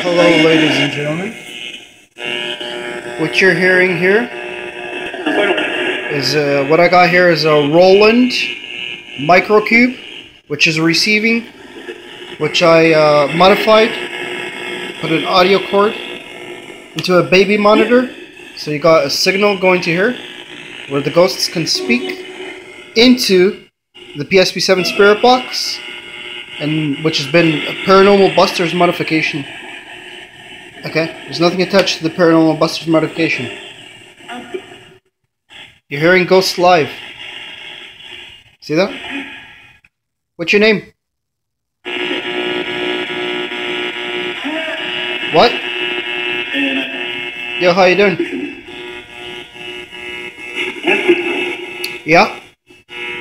Hello, ladies and gentlemen. What you're hearing here is what I got here is a Roland microcube, which is receiving, which I modified, put an audio cord into a baby monitor, so you got a signal going to here, where the ghosts can speak into the PSP7 Spirit Box, and which has been a Paranormal Busters modification. Okay, there's nothing attached to the Paranormal Busters modification. You're hearing ghosts live. See that? What's your name? What? Yo, how you doing? Yeah?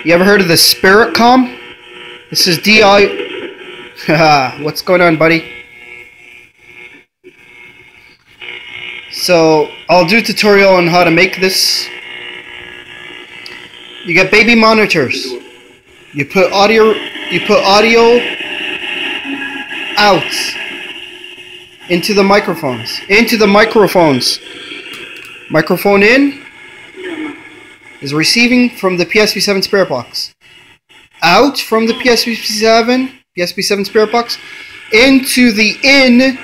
You ever heard of the Spiritcom? This is DI. What's going on, buddy? So, I'll do a tutorial on how to make this. You get baby monitors. You put audio out into the microphones. Microphone in is receiving from the PSP7 Spirit Box. Out from the PSP7 Spirit Box into the in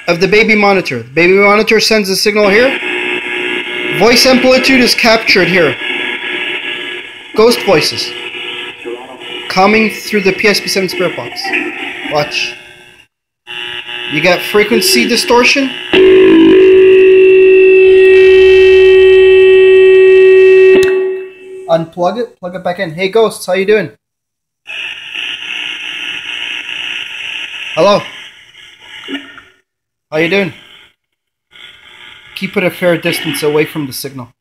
of the baby monitor. The baby monitor sends a signal here. Voice amplitude is captured here. Ghost voices coming through the PSP7 Spirit Box. Watch. You get frequency distortion. Unplug it, plug it back in. Hey ghosts, how you doing? Hello. How you doing? Keep it a fair distance away from the signal.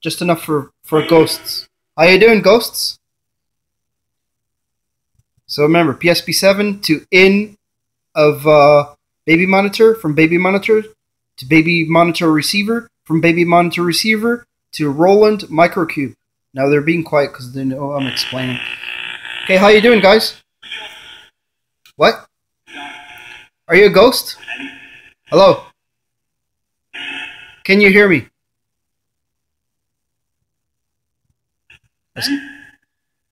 Just enough for ghosts. How you doing, ghosts? So remember, PSP7 to in of baby monitor, from baby monitor to baby monitor receiver, from baby monitor receiver to Roland microcube. Now they're being quiet because they know I'm explaining. Okay, how you doing, guys? What? Are you a ghost? Hello? Can you hear me?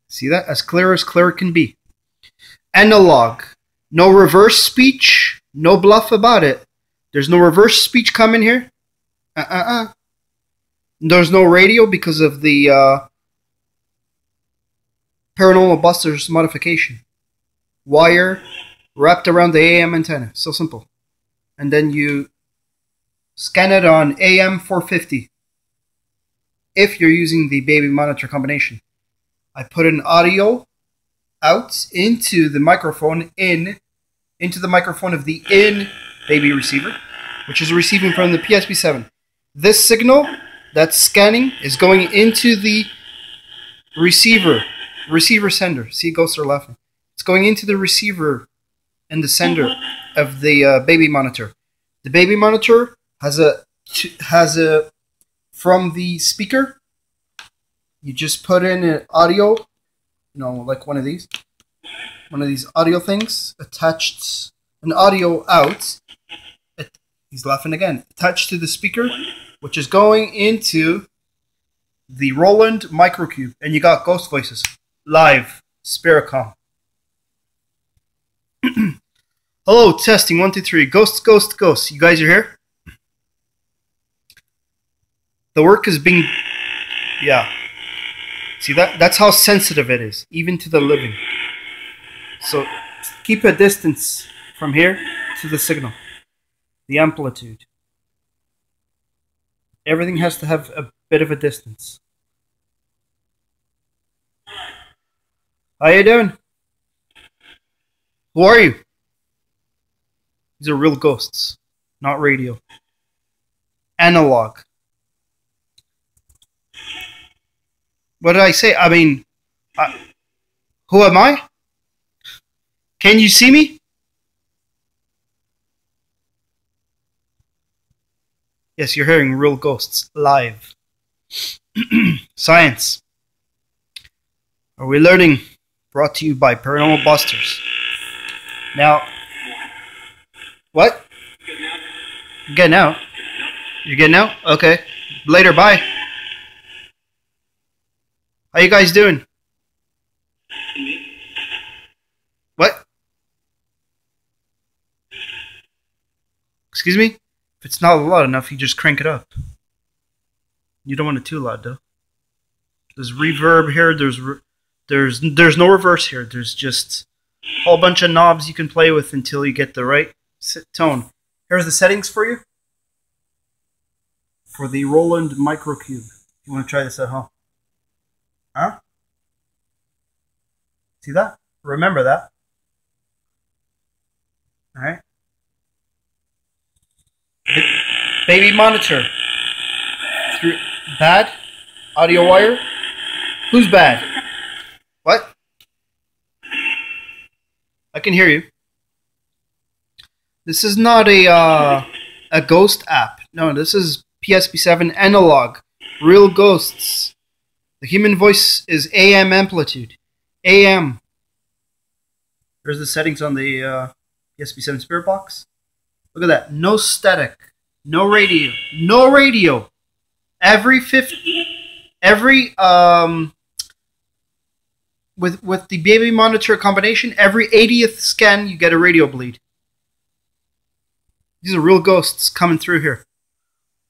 See that? As clear can be. Analog. No reverse speech. No bluff about it. There's no reverse speech coming here. There's no radio because of the Paranormal Busters modification. Wire wrapped around the AM antenna. So simple. And then you scan it on AM 450 if you're using the baby monitor combination. I put an audio out into the microphone into the microphone of the in baby receiver, which is receiving from the PSP7. This signal that's scanning is going into the receiver sender. See, ghosts are laughing. It's going into the receiver and the sender of the baby monitor. The baby monitor has a from the speaker. You just put in an audio, like one of these audio things, attached an audio out. He's laughing again. Attached to the speaker, which is going into the Roland microcube, and you got ghost voices live. Spiritcom. Hello, testing 1 2 3. Ghosts. You guys are here. The work is being, yeah. See that? That's how sensitive it is, even to the living. So keep a distance from here to the signal. The amplitude. Everything has to have a bit of a distance. How you doing? Who are you? These are real ghosts, not radio. Analog. What did I say? I mean, who am I? Can you see me? Yes, you're hearing real ghosts live. Science. Are we learning? Brought to you by Paranormal Busters. Now, what? You're getting out. You're getting out? Okay. Later, bye. How you guys doing? What? Excuse me? If it's not loud enough, you just crank it up. You don't want it too loud, though. There's reverb here. There's no reverse here. There's just a whole bunch of knobs you can play with until you get the right tone. Here's the settings for you. For the Roland Microcube. You want to try this at home? Huh? See that? Remember that. Alright. Baby monitor. Bad? Audio wire? Who's bad? What? I can hear you. This is not a ghost app. No, this is PSP7 analog. Real ghosts. The human voice is AM amplitude. AM. There's the settings on the PSP7 Spirit Box. Look at that. No static. No radio. No radio. With the baby monitor combination, every 80th scan you get a radio bleed. These are real ghosts coming through here.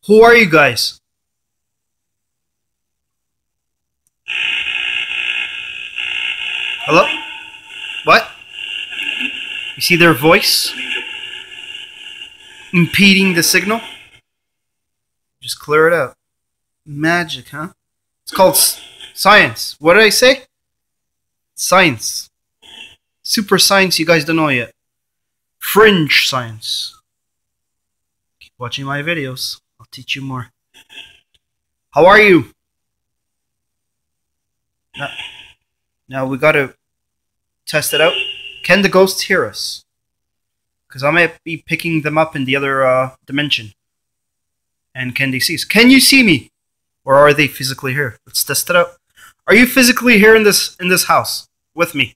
Who are you guys? Hello? What? You see their voice impeding the signal? Just clear it out. Magic, huh? It's called science. What did I say? Science. Super science you guys don't know yet. Fringe science. Keep watching my videos. I'll teach you more. How are you? Now we gotta test it out. Can the ghosts hear us? Because I might be picking them up in the other dimension. And can they see us? Can you see me? Or are they physically here? Let's test it out. Are you physically here in this house with me?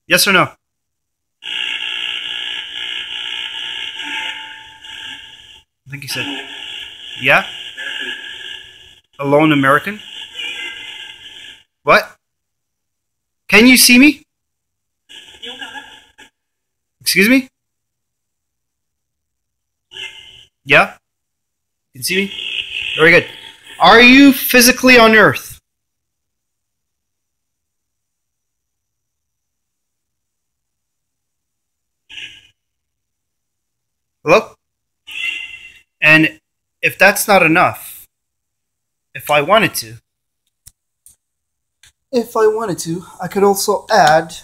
Yes or no? I think he said, yeah? A lone American? What? Can you see me? Excuse me? Yeah? You can see me? Very good. Are you physically on Earth? Hello? And if that's not enough, if I wanted to, I could also add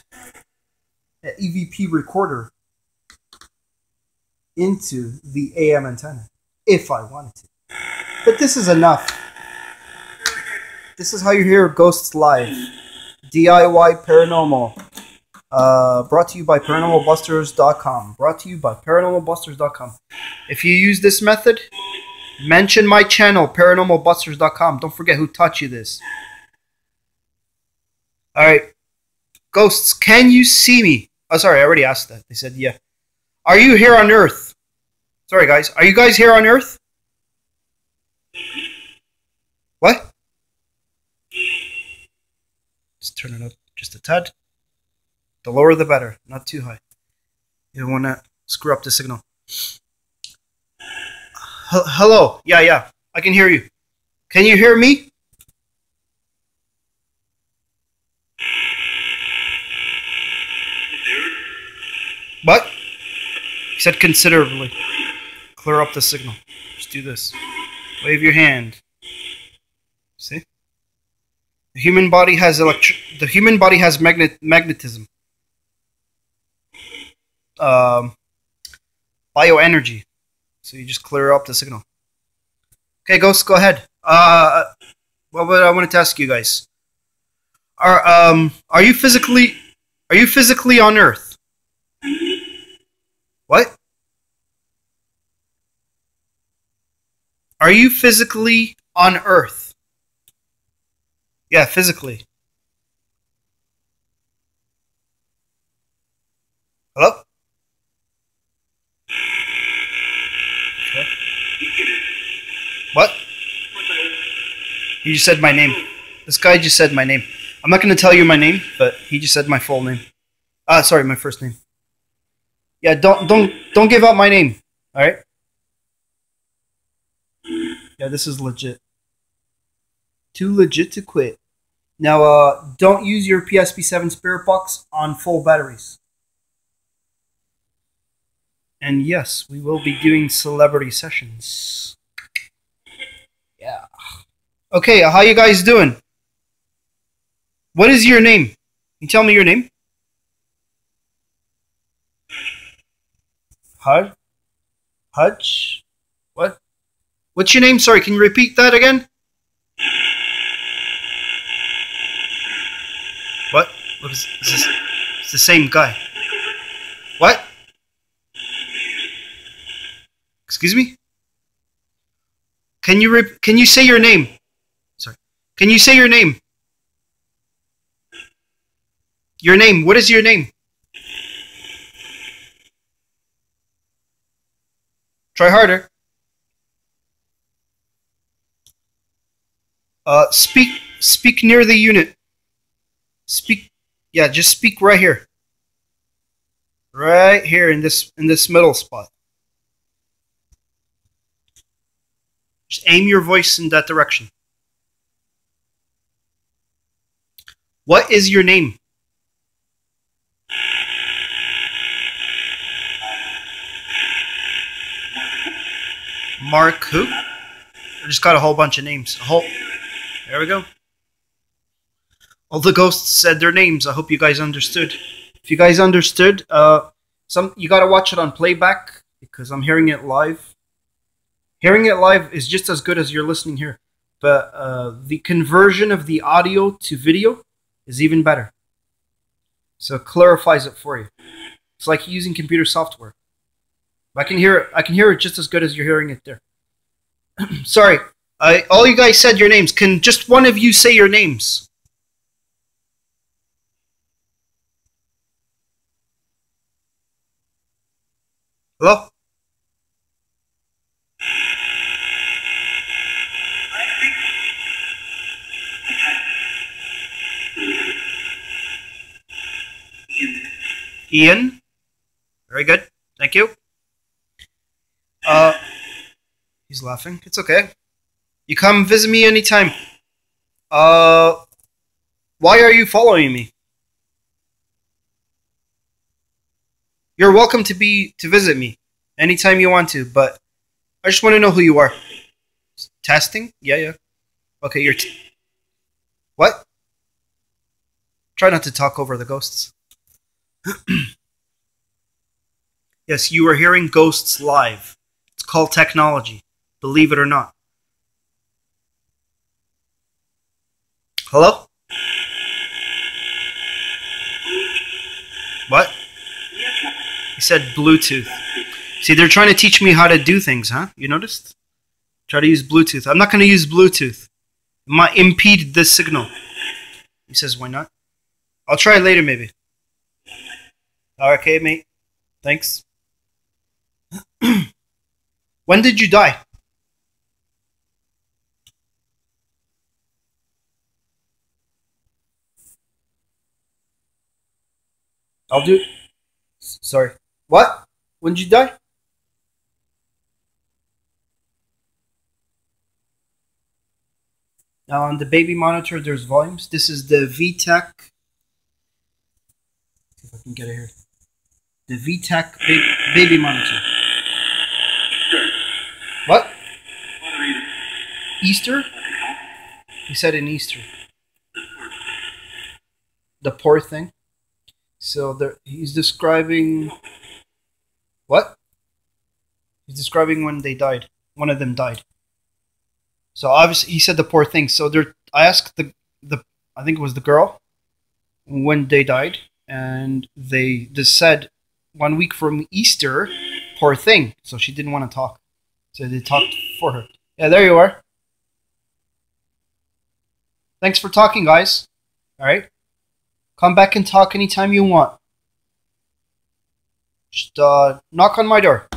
an EVP recorder into the AM antenna, if I wanted to. But this is enough. This is how you hear ghosts live. DIY Paranormal. Brought to you by ParanormalBusters.com. Brought to you by ParanormalBusters.com. If you use this method, mention my channel, ParanormalBusters.com. Don't forget who taught you this. Alright. Ghosts, can you see me? Oh, sorry, I already asked that. They said, yeah. Are you here on Earth? Sorry, guys. Are you guys here on Earth? What? Let's turn it up just a tad. The lower the better, not too high. You don't want to screw up the signal. Hello? Yeah, I can hear you. Can you hear me? What? He said considerably. Clear up the signal. Just do this. Wave your hand. See? The human body has magnetism. Bioenergy. So you just clear up the signal. Okay, ghosts, go ahead. What I wanted to ask you guys? Are you physically on Earth? What? Are you physically on Earth? Yeah, physically. Hello? What? You just said my name. This guy just said my name. I'm not going to tell you my name, but he just said my full name. Sorry, my first name. Yeah, don't give out my name. All right? Yeah, this is legit. Too legit to quit. Now, don't use your PSP7 Spirit Box on full batteries. And yes, we will be doing celebrity sessions. Yeah. Okay, how you guys doing? What is your name? Can you tell me your name? Hutch? What? What's your name? Sorry, can you repeat that again? What? What is this? It's the same guy. What? Excuse me? Can you say your name? Sorry. Can you say your name? Your name. What is your name? Try harder. Speak near the unit. Speak. Yeah, just speak right here. Right here in this middle spot. Just aim your voice in that direction. What is your name? Mark who? I just got a whole bunch of names. There we go. All the ghosts said their names. I hope you guys understood. If you guys understood, you gotta watch it on playback because I'm hearing it live. Hearing it live is just as good as you're listening here, but the conversion of the audio to video is even better. So it clarifies it for you. It's like using computer software. I can hear it just as good as you're hearing it there. Sorry, all you guys said your names. Can just one of you say your names? Hello? Ian? Very good. Thank you. He's laughing. It's okay. You come visit me anytime. Why are you following me? You're welcome to visit me anytime you want to, but I just want to know who you are. Testing? Yeah. Okay, you're... What? Try not to talk over the ghosts. Yes, you are hearing ghosts live. It's called technology. Believe it or not. Hello? What? He said Bluetooth. See, they're trying to teach me how to do things, huh? You noticed? Try to use Bluetooth. I'm not going to use Bluetooth. It might impede this signal. He says, why not? I'll try it later, maybe. Okay, mate. Thanks. When did you die? I'll do... Sorry. What? When did you die? Now on the baby monitor, there's volumes. This is the VTech. See if I can get it here. The VTech baby monitor. What? Easter? He said in Easter. The poor thing. So there, he's describing... What? He's describing when they died. One of them died. So obviously he said the poor thing. So there, I asked the I think it was the girl when they died, and they just said 1 week from Easter, poor thing. So she didn't want to talk. So they talked for her. Yeah, there you are. Thanks for talking, guys. All right. Come back and talk anytime you want. Just knock on my door.